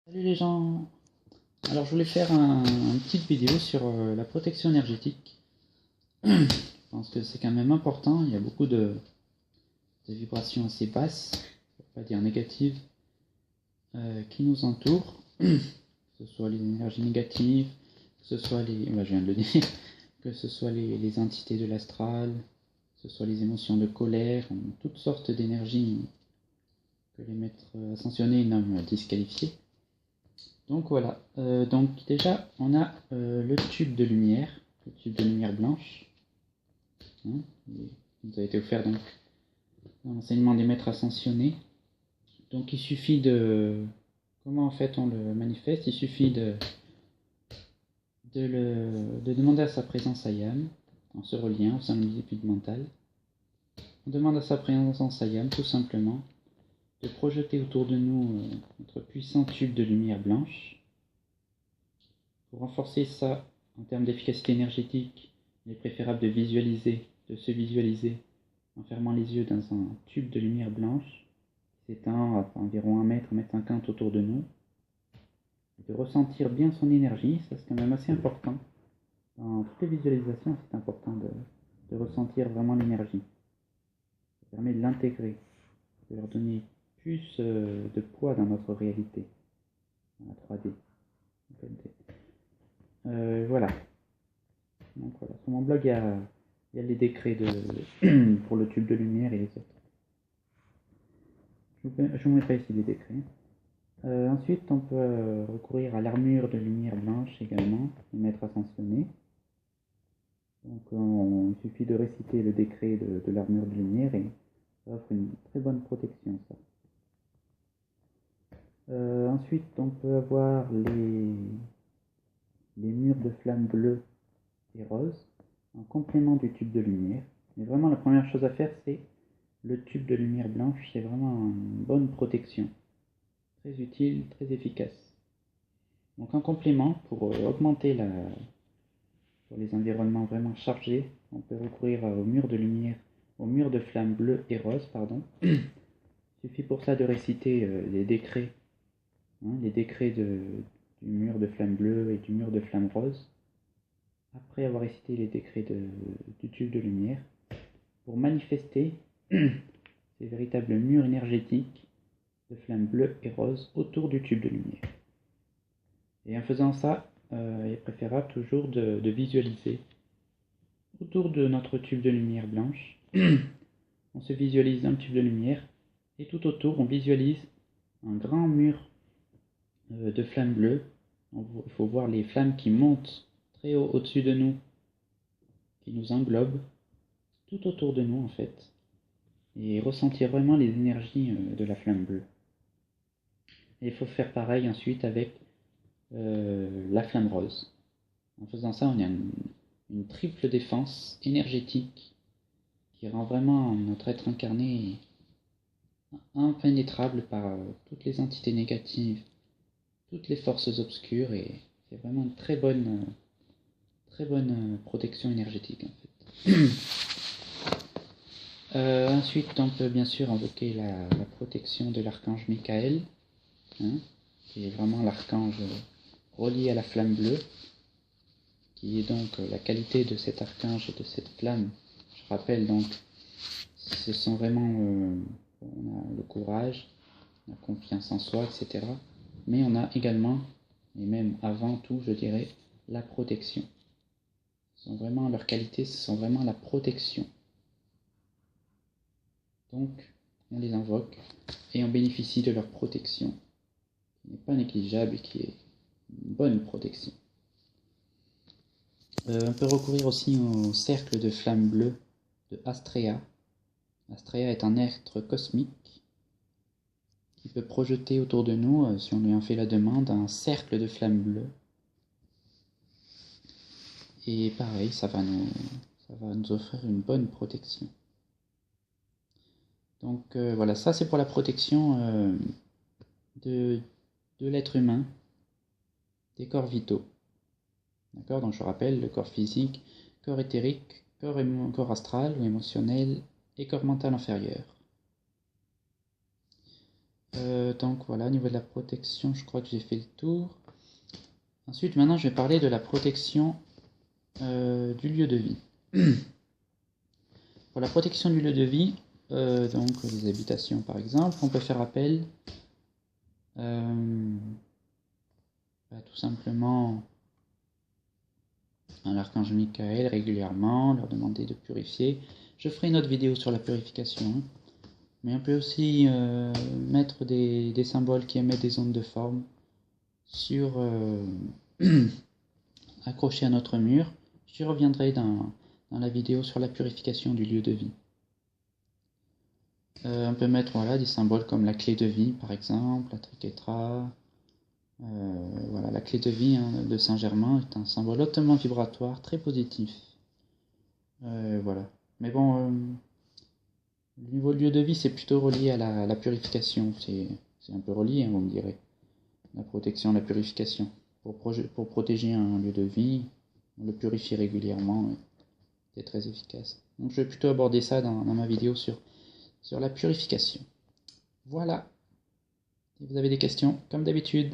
Salut les gens. Alors je voulais faire une petite vidéo sur la protection énergétique. Je pense que c'est quand même important. Il y a beaucoup de vibrations assez basses, pour pas dire négatives, qui nous entourent. Que ce soit les énergies négatives, que ce soit je viens de le dire, que ce soit les entités de l'astral, que ce soit les émotions de colère, toutes sortes d'énergies que les maîtres ascensionnés nomment disqualifiées. Donc voilà, donc déjà on a le tube de lumière blanche, hein, qui nous a été offert donc dans l'enseignement des maîtres ascensionnés. Donc il suffit comment en fait on le manifeste, il suffit de demander à sa présence Ayam, en se reliant au sein de l'unité mentale. On demande à sa présence Ayam tout simplement de projeter autour de nous notre puissant tube de lumière blanche. Pour renforcer ça en termes d'efficacité énergétique, il est préférable de se visualiser en fermant les yeux dans un tube de lumière blanche qui s'étend à environ 1 mètre, 1 mètre 50 autour de nous. Et de ressentir bien son énergie, ça c'est quand même assez important. Dans toutes les visualisations, c'est important de ressentir vraiment l'énergie. Ça permet de l'intégrer, de leur donner plus de poids dans notre réalité, dans la 3D. Voilà. Donc voilà, sur mon blog, il y a les décrets pour le tube de lumière et les autres. Je vous mettrai ici les décrets. Ensuite, on peut recourir à l'armure de lumière blanche également, les maîtres ascensionnés. Donc il suffit de réciter le décret de l'armure de lumière et ça offre une très bonne protection, ça. Ensuite, on peut avoir les murs de flammes bleues et roses en complément du tube de lumière. Mais vraiment, la première chose à faire, c'est le tube de lumière blanche. C'est vraiment une bonne protection. Très utile, très efficace. Donc en complément, pour augmenter pour les environnements vraiment chargés, on peut recourir au mur de lumière, au mur de flammes bleues et roses, pardon. Il suffit pour ça de réciter les décrets, les décrets du mur de flammes bleues et du mur de flammes roses. Après avoir récité les décrets du tube de lumière, pour manifester ces véritables murs énergétiques de flammes bleues et roses autour du tube de lumière. Et en faisant ça, il est préférable toujours de visualiser autour de notre tube de lumière blanche. On se visualise dans le tube de lumière et tout autour on visualise un grand mur de flammes bleues. Il faut voir les flammes qui montent très haut au-dessus de nous, qui nous englobent tout autour de nous en fait, et ressentir vraiment les énergies de la flamme bleue. Et il faut faire pareil ensuite avec la flamme rose. En faisant ça, on a une triple défense énergétique qui rend vraiment notre être incarné impénétrable par toutes les entités négatives, toutes les forces obscures, et c'est vraiment une très bonne protection énergétique en fait. Ensuite, on peut bien sûr invoquer la protection de l'archange Michael, qui est vraiment l'archange relié à la flamme bleue, qui est donc la qualité de cet archange et de cette flamme. Je rappelle donc, ce sont vraiment, on a le courage, la confiance en soi, etc. Mais on a également, et même avant tout, je dirais, la protection. Leurs qualités, ce sont vraiment la protection. Donc, on les invoque et on bénéficie de leur protection, qui n'est pas négligeable et qui est une bonne protection. On peut recourir aussi au cercle de flamme bleue de Astrea. Astrea est un être cosmique qui peut projeter autour de nous, si on lui en fait la demande, un cercle de flamme bleue. Et pareil, ça va nous offrir une bonne protection. Donc voilà, ça c'est pour la protection de l'être humain, des corps vitaux. D'accord, donc je rappelle, le corps physique, corps éthérique, corps astral ou émotionnel et corps mental inférieur. Donc voilà, au niveau de la protection, je crois que j'ai fait le tour. Ensuite, maintenant, je vais parler de la protection du lieu de vie. Pour la protection du lieu de vie, donc les habitations par exemple, on peut faire appel tout simplement à l'archange Michael régulièrement, leur demander de purifier. Je ferai une autre vidéo sur la purification, mais on peut aussi mettre des symboles qui émettent des ondes de forme sur accrochés à notre mur. J'y reviendrai dans la vidéo sur la purification du lieu de vie. On peut mettre voilà, des symboles comme la clé de vie par exemple, la triquetra. Voilà, la clé de vie de Saint-Germain est un symbole hautement vibratoire, très positif. Voilà. Mais bon, le niveau de lieu de vie, c'est plutôt relié à la purification. C'est un peu relié, hein, vous me direz. La protection, la purification. Pour protéger un lieu de vie, on le purifie régulièrement. C'est très efficace. Donc je vais plutôt aborder ça dans ma vidéo sur la purification. Voilà. Si vous avez des questions, comme d'habitude,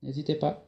n'hésitez pas.